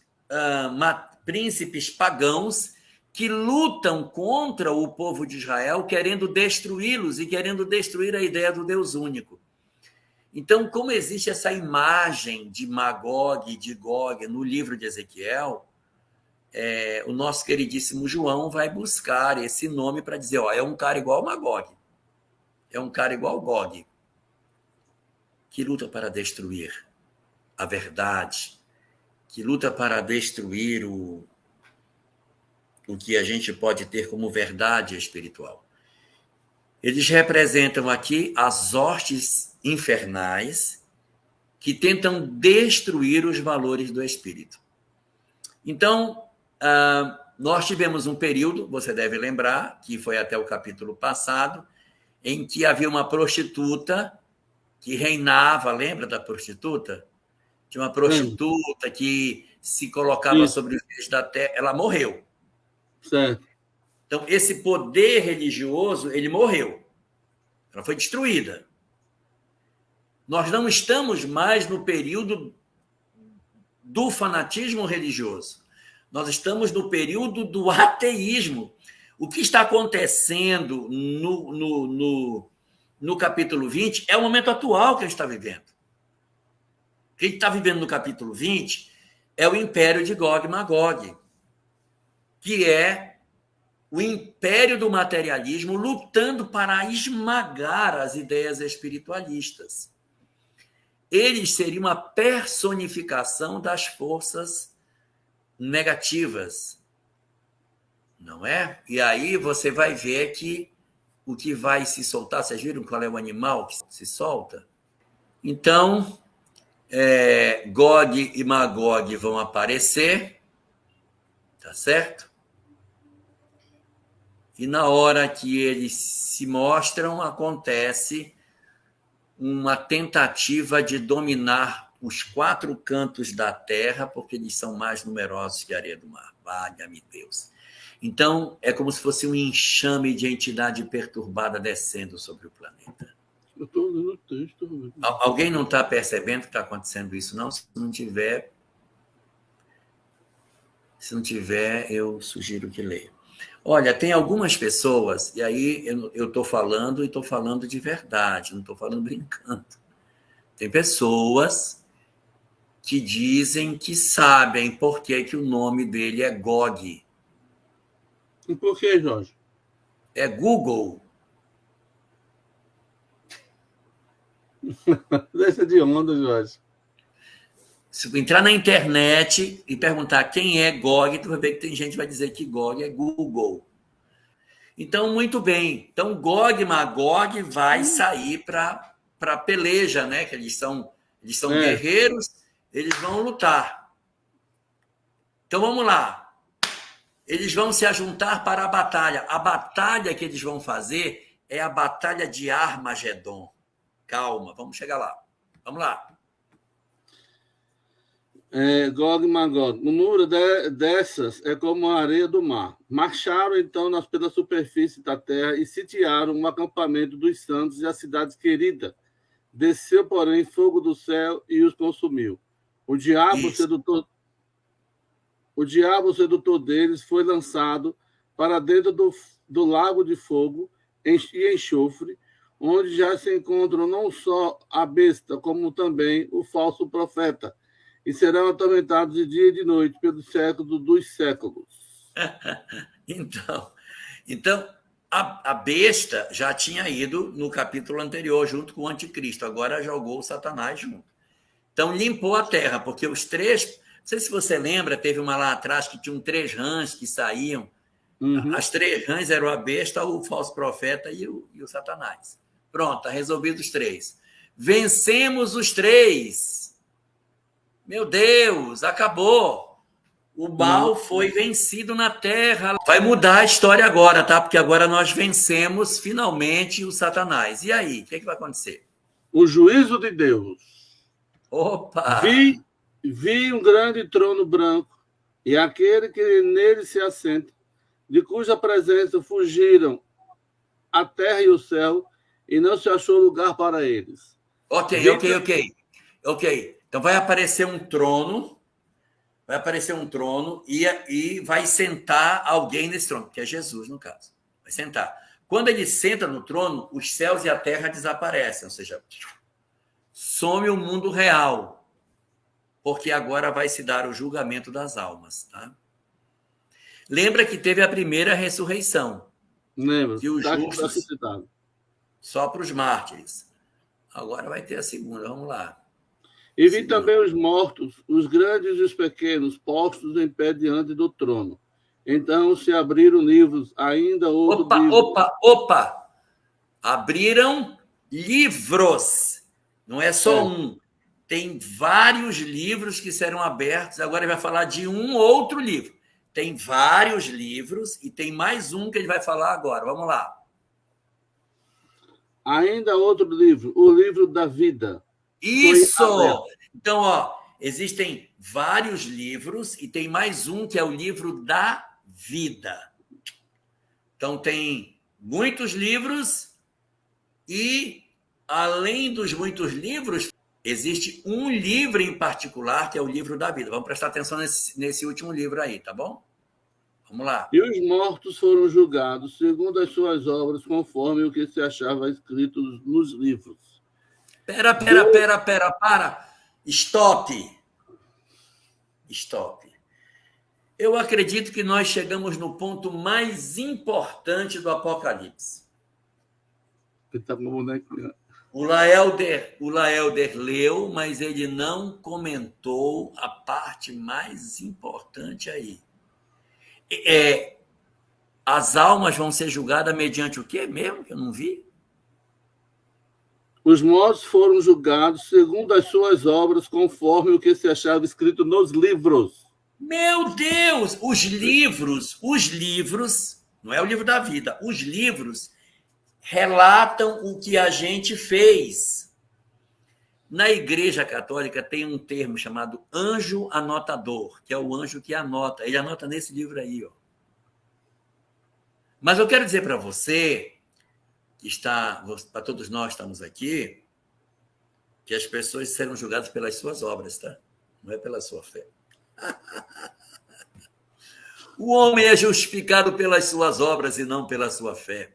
pagãos que lutam contra o povo de Israel, querendo destruí-los e querendo destruir a ideia do Deus único. Então, como existe essa imagem de Magog e de Gog no livro de Ezequiel, o nosso queridíssimo João vai buscar esse nome para dizer, é um cara igual Magog, é um cara igual Gog, que luta para destruir a verdade, que luta para destruir o que a gente pode ter como verdade espiritual. Eles representam aqui as hostes infernais que tentam destruir os valores do espírito. Então, nós tivemos um período, você deve lembrar, que foi até o capítulo passado, em que havia uma prostituta que reinava, lembra da prostituta? Tinha uma prostituta que se colocava sobre os pés da terra, ela morreu. Certo. Então, esse poder religioso, ele morreu. Ela foi destruída. Nós não estamos mais no período do fanatismo religioso. Nós estamos no período do ateísmo. O que está acontecendo no capítulo 20 é o momento atual que a gente está vivendo. O que a gente está vivendo no capítulo 20 é o império de Gog e Magog, que é o império do materialismo lutando para esmagar as ideias espiritualistas. Eles seriam uma personificação das forças negativas, não é? E aí você vai ver que o que vai se soltar, vocês viram qual é o animal que se solta? Então, Gog e Magog vão aparecer, tá certo? E na hora que eles se mostram, acontece uma tentativa de dominar os 4 cantos da terra, porque eles são mais numerosos que a areia do mar. Valha-me Deus. Então, é como se fosse um enxame de entidade perturbada descendo sobre o planeta. Eu estou lendo o texto. Alguém não está percebendo que está acontecendo isso, não? Se não tiver, eu sugiro que leia. Olha, tem algumas pessoas, e aí eu estou falando e estou falando de verdade, não estou falando brincando. Tem pessoas que dizem que sabem por que o nome dele é Gog. E por que, Jorge? É Google. Deixa de onda, Jorge. Se entrar na internet e perguntar quem é Gog, tu vai ver que tem gente que vai dizer que Gog é Google. Então, muito bem. Então, Gog e Magog vai sair para peleja, né? Que eles são guerreiros, eles vão lutar. Então, vamos lá. Eles vão se ajuntar para a batalha. A batalha que eles vão fazer é a batalha de Armagedon. Calma, vamos chegar lá. Vamos lá. Gog e Magog. O número dessas é como a areia do mar. Marcharam, então, pela superfície da terra e sitiaram um acampamento dos santos e a cidade querida. Desceu, porém, fogo do céu e os consumiu. O diabo sedutor deles foi lançado para dentro do lago de fogo e enxofre, onde já se encontram não só a besta, como também o falso profeta, e serão atormentados de dia e de noite pelos séculos dos séculos. Então a besta já tinha ido no capítulo anterior, junto com o anticristo. Agora jogou o Satanás junto. Então limpou a terra, porque os 3... Não sei se você lembra, teve uma lá atrás que tinham 3 rãs que saíam. Uhum. As 3 rãs eram a besta, o falso profeta e o Satanás. Pronto, está resolvido os 3. Vencemos os 3. Meu Deus, acabou. O mal foi vencido na terra. Vai mudar a história agora, tá? Porque agora nós vencemos finalmente o Satanás. E aí, o que vai acontecer? O juízo de Deus. Opa! Vi um grande trono branco e aquele que nele se assenta, de cuja presença fugiram a terra e o céu, e não se achou lugar para eles. Ok. Então vai aparecer um trono, e vai sentar alguém nesse trono, que é Jesus, no caso. Vai sentar. Quando ele senta no trono, os céus e a terra desaparecem, ou seja, some o mundo real, porque agora vai se dar o julgamento das almas. Tá? Lembra que teve a primeira ressurreição. Lembra. Que os justos, só para os mártires. Agora vai ter a segunda, vamos lá. E vi também os mortos, os grandes e os pequenos, postos em pé diante do trono. Então se abriram livros, ainda outro livro. Opa! Abriram livros. Não é só um. Tem vários livros que serão abertos. Agora ele vai falar de um outro livro. Tem vários livros e tem mais um que ele vai falar agora. Vamos lá. Ainda outro livro, o livro da vida. Isso! Então, existem vários livros e tem mais um que é o livro da vida. Então, tem muitos livros e, além dos muitos livros, existe um livro em particular que é o livro da vida. Vamos prestar atenção nesse último livro aí, tá bom? Vamos lá. E os mortos foram julgados segundo as suas obras, conforme o que se achava escrito nos livros. Para. Stop. Eu acredito que nós chegamos no ponto mais importante do Apocalipse. O Laelder leu, mas ele não comentou a parte mais importante aí. As almas vão ser julgadas mediante o quê mesmo? Que eu não vi. Os mortos foram julgados segundo as suas obras, conforme o que se achava escrito nos livros. Meu Deus! Os livros, não é o livro da vida, os livros relatam o que a gente fez. Na Igreja Católica tem um termo chamado anjo anotador, que é o anjo que anota. Ele anota nesse livro aí, ó. Mas eu quero dizer para você, para todos nós que estamos aqui, que as pessoas serão julgadas pelas suas obras, tá? Não é pela sua fé. O homem é justificado pelas suas obras e não pela sua fé.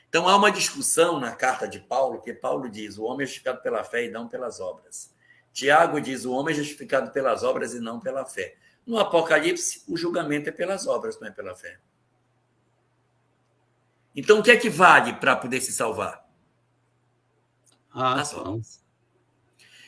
Então, há uma discussão na carta de Paulo, que Paulo diz, o homem é justificado pela fé e não pelas obras. Tiago diz, o homem é justificado pelas obras e não pela fé. No Apocalipse, o julgamento é pelas obras, não é pela fé. Então, o que é que vale para poder se salvar? As obras.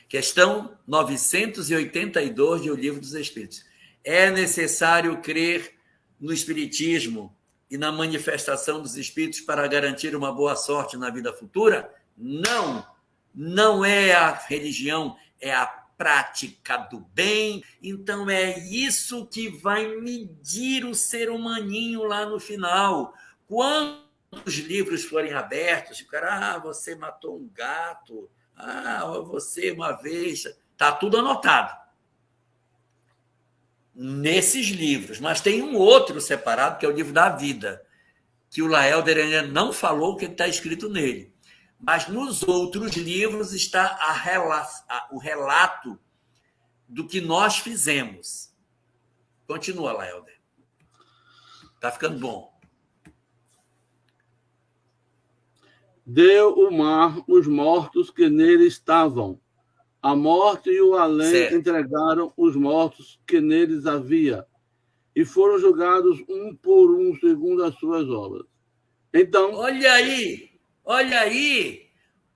Questão 982 de O Livro dos Espíritos. É necessário crer no Espiritismo e na manifestação dos Espíritos para garantir uma boa sorte na vida futura? Não. Não é a religião, é a prática do bem. Então, é isso que vai medir o ser humaninho lá no final. Quando os livros forem abertos, o cara, você matou um gato, você uma vez... Está tudo anotado nesses livros, mas tem um outro separado, que é o livro da vida, que o Laelder ainda não falou o que está escrito nele. Mas nos outros livros está o relato do que nós fizemos. Continua, Laelder. Está ficando bom. Deu o mar os mortos que nele estavam. A morte e o além entregaram os mortos que neles havia, e foram julgados um por um segundo as suas obras. Então, olha aí,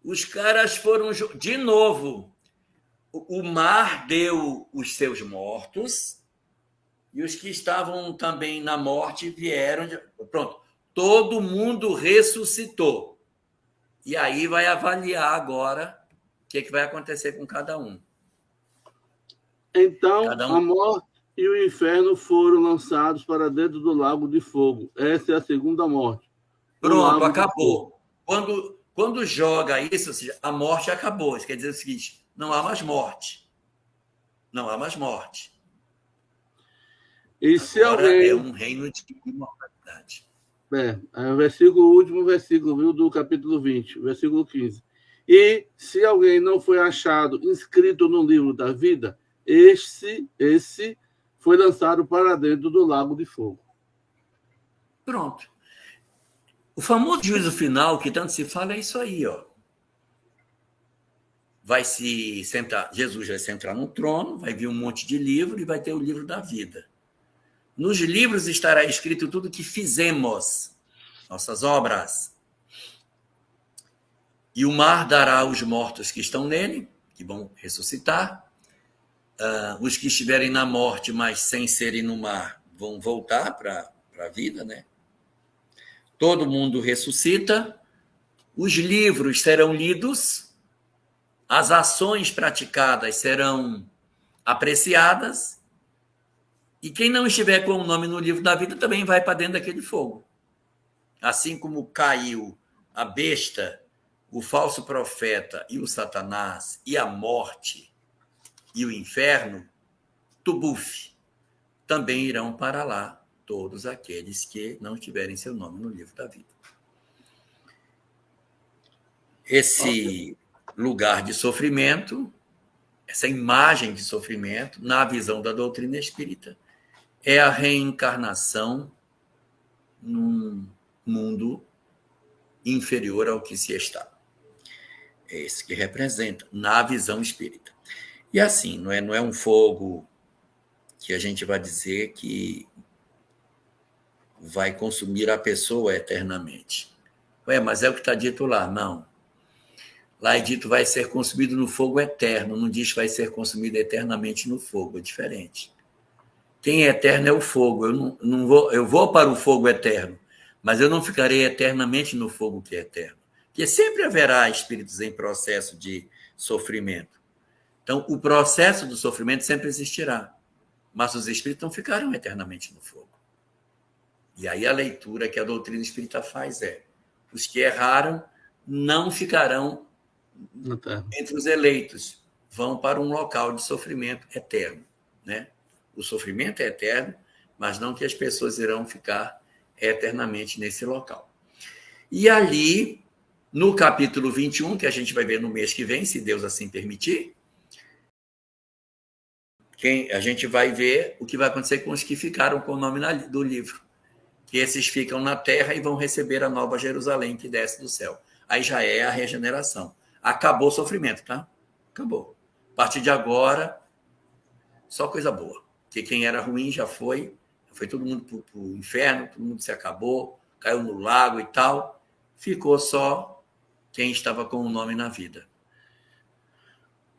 os caras foram de novo. O mar deu os seus mortos e os que estavam também na morte vieram. Pronto, todo mundo ressuscitou. E aí vai avaliar agora o que vai acontecer com cada um. Então, a morte e o inferno foram lançados para dentro do lago de fogo. Essa é a segunda morte. Pronto, acabou. Quando joga isso, ou seja, a morte acabou. Isso quer dizer o seguinte, não há mais morte. Não há mais morte. E se agora alguém... é um reino de imortalidade. É o último versículo, viu, do capítulo 20, versículo 15. E se alguém não foi achado inscrito no livro da vida, esse foi lançado para dentro do lago de fogo. Pronto. O famoso juízo final, que tanto se fala, é isso aí, ó. Jesus vai sentar no trono, vai vir um monte de livro e vai ter o livro da vida. Nos livros estará escrito tudo que fizemos, nossas obras. E o mar dará os mortos que estão nele, que vão ressuscitar. Os que estiverem na morte, mas sem serem no mar, vão voltar para a vida, né? Todo mundo ressuscita, os livros serão lidos, as ações praticadas serão apreciadas, e quem não estiver com o nome no livro da vida também vai para dentro daquele fogo. Assim como caiu a besta, o falso profeta e o Satanás, e a morte e o inferno, Tubuf, também irão para lá todos aqueles que não tiverem seu nome no livro da vida. Esse lugar de sofrimento, essa imagem de sofrimento, na visão da doutrina espírita, é a reencarnação num mundo inferior ao que se está. É esse que representa, na visão espírita. E assim, não é um fogo que a gente vai dizer que vai consumir a pessoa eternamente. Mas é o que está dito lá. Não. Lá é dito vai ser consumido no fogo eterno, não diz vai ser consumido eternamente no fogo, é diferente. Quem é eterno é o fogo. Eu vou para o fogo eterno, mas eu não ficarei eternamente no fogo que é eterno. Porque sempre haverá espíritos em processo de sofrimento. Então, o processo do sofrimento sempre existirá, mas os espíritos não ficarão eternamente no fogo. E aí a leitura que a doutrina espírita faz é: os que erraram não ficarão entre os eleitos, vão para um local de sofrimento eterno, né? O sofrimento é eterno, mas não que as pessoas irão ficar eternamente nesse local. E ali, no capítulo 21, que a gente vai ver no mês que vem, se Deus assim permitir, a gente vai ver o que vai acontecer com os que ficaram com o nome do livro. Que esses ficam na terra e vão receber a nova Jerusalém que desce do céu. Aí já é a regeneração. Acabou o sofrimento, tá? Acabou. A partir de agora, só coisa boa. Porque quem era ruim já foi todo mundo para o inferno, todo mundo se acabou, caiu no lago e tal. Ficou só quem estava com o nome na vida.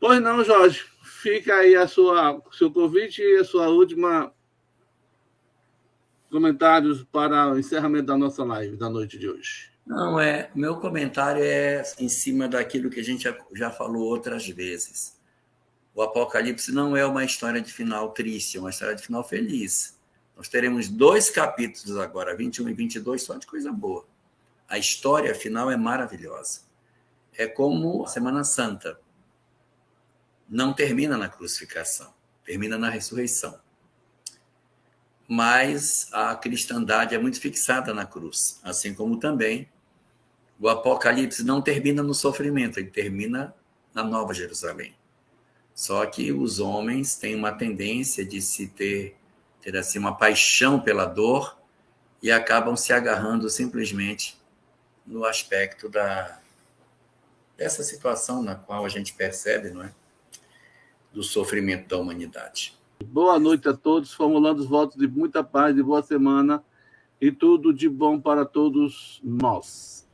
Pois não, Jorge. Fica aí seu convite e a sua última comentários para o encerramento da nossa live da noite de hoje. Não, meu comentário é em cima daquilo que a gente já falou outras vezes. O Apocalipse não é uma história de final triste, é uma história de final feliz. Nós teremos 2 capítulos agora, 21 e 22, só de coisa boa. A história final é maravilhosa. É como a Semana Santa. Não termina na crucificação, termina na ressurreição. Mas a cristandade é muito fixada na cruz, assim como também o Apocalipse não termina no sofrimento, ele termina na Nova Jerusalém. Só que os homens têm uma tendência de se ter assim, uma paixão pela dor e acabam se agarrando simplesmente no aspecto dessa situação na qual a gente percebe, não é? Do sofrimento da humanidade. Boa noite a todos, formulando os votos de muita paz, de boa semana e tudo de bom para todos nós.